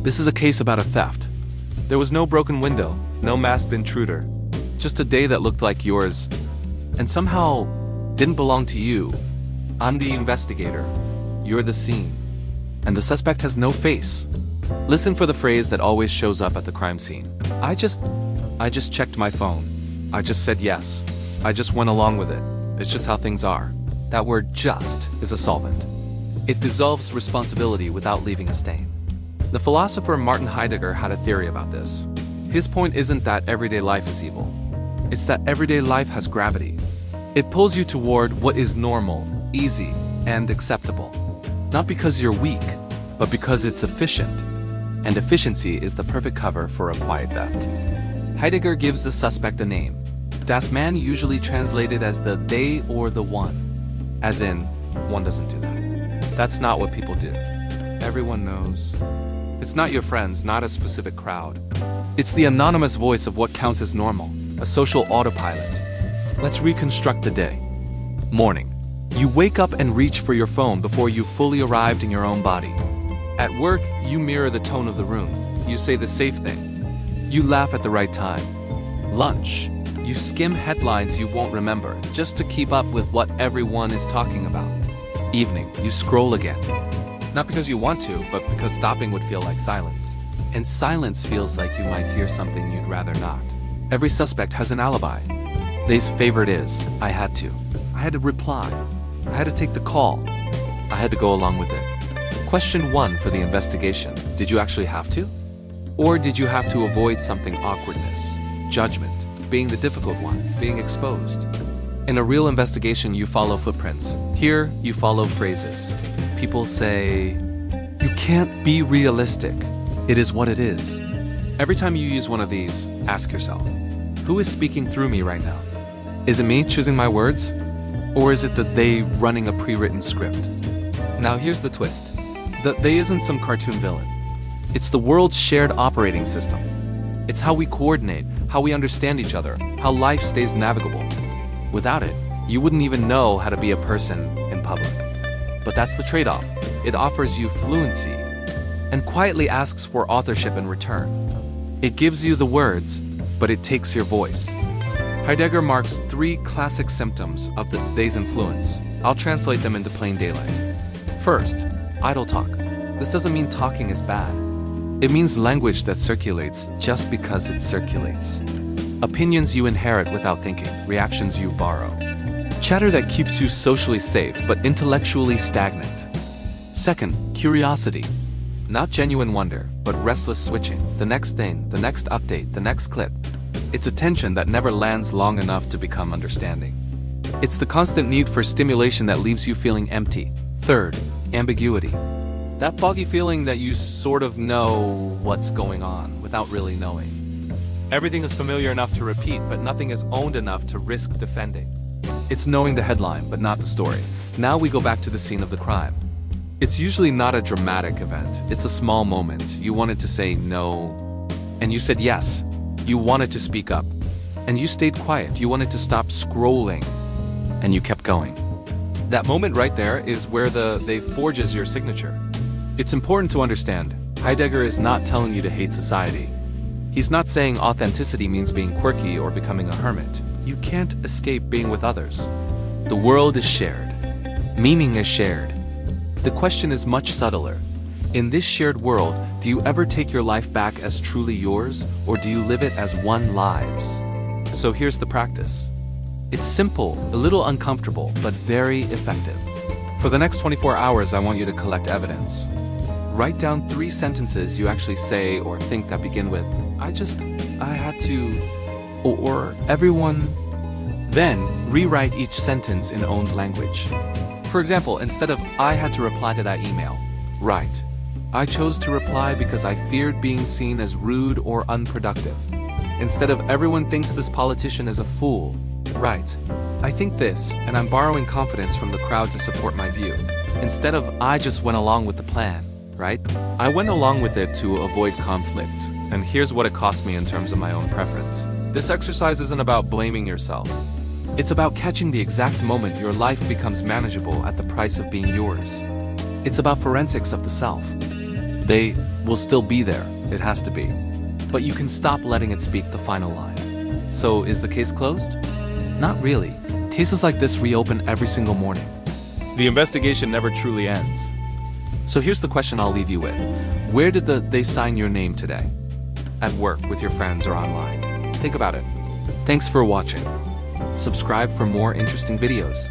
This is a case about a theft. There was no broken window, no masked intruder, just a day that looked like yours, and somehow didn't belong to you. I'm the investigator. You're the scene. And the suspect has no face. Listen for the phrase that always shows up at the crime scene. I just checked my phone. I just said yes. I just went along with it. It's just how things are. That word just is a solvent. It dissolves responsibility without leaving a stain. The philosopher Martin Heidegger had a theory about this. His point isn't that everyday life is evil. It's that everyday life has gravity. It pulls you toward what is normal, easy, and acceptable. Not because you're weak, but because it's efficient. And efficiency is the perfect cover for a quiet theft. Heidegger gives the suspect a name. Dasein, usually translated as the they or the one. As in, one doesn't do that. That's not what people do. Everyone knows. It's not your friends, not a specific crowd. It's the anonymous voice of what counts as normal, a social autopilot. Let's reconstruct the day. Morning. You wake up and reach for your phone before you've fully arrived in your own body. At work, you mirror the tone of the room. You say the safe thing. You laugh at the right time. Lunch. You skim headlines you won't remember, just to keep up with what everyone is talking about. Evening. You scroll again. Not because you want to, but because stopping would feel like silence. And silence feels like you might hear something you'd rather not. Every suspect has an alibi. They's favorite is, I had to. I had to reply. I had to take the call. I had to go along with it. Question 1 for the investigation. Did you actually have to? Or did you have to avoid something awkwardness, judgment, being the difficult one, being exposed? In a real investigation, you follow footprints. Here, you follow phrases. People say, you can't be realistic. It is what it is. Every time you use one of these, ask yourself, who is speaking through me right now? Is it me choosing my words? Or is it the they running a pre-written script? Now here's the twist. The they isn't some cartoon villain. It's the world's shared operating system. It's how we coordinate, how we understand each other, how life stays navigable. Without it, you wouldn't even know how to be a person in public. But that's the trade-off. It offers you fluency and quietly asks for authorship in return. It gives you the words, but it takes your voice. Heidegger marks 3 classic symptoms of the they's influence. I'll translate them into plain daylight. First, idle talk. This doesn't mean talking is bad. It means language that circulates just because it circulates. Opinions you inherit without thinking, reactions you borrow. Chatter that keeps you socially safe but intellectually stagnant. Second, curiosity. Not genuine wonder, but restless switching. The next thing, the next update, the next clip. It's attention that never lands long enough to become understanding. It's the constant need for stimulation that leaves you feeling empty. Third, ambiguity. That foggy feeling that you sort of know what's going on without really knowing. Everything is familiar enough to repeat, but nothing is owned enough to risk defending. It's knowing the headline, but not the story. Now we go back to the scene of the crime. It's usually not a dramatic event. It's a small moment. You wanted to say no, and you said yes. You wanted to speak up, and you stayed quiet. You wanted to stop scrolling, and you kept going. That moment right there is where they forges your signature. It's important to understand, Heidegger is not telling you to hate society. He's not saying authenticity means being quirky or becoming a hermit. You can't escape being with others. The world is shared. Meaning is shared. The question is much subtler. In this shared world, do you ever take your life back as truly yours, or do you live it as one lives? So here's the practice. It's simple, a little uncomfortable, but very effective. For the next 24 hours, I want you to collect evidence. Write down 3 sentences you actually say or think that begin with, I had to, or everyone. Then, rewrite each sentence in owned language. For example, instead of, I had to reply to that email, write, I chose to reply because I feared being seen as rude or unproductive. Instead of, everyone thinks this politician is a fool, write, I think this, and I'm borrowing confidence from the crowd to support my view. Instead of, I just went along with the plan, right? I went along with it to avoid conflict, and here's what it cost me in terms of my own preference. This exercise isn't about blaming yourself. It's about catching the exact moment your life becomes manageable at the price of being yours. It's about forensics of the self. They will still be there, it has to be. But you can stop letting it speak the final line. So is the case closed? Not really. Cases like this reopen every single morning. The investigation never truly ends. So here's the question I'll leave you with. Where did they sign your name today? At work, with your friends, or online? Think about it. Thanks for watching. Subscribe for more interesting videos.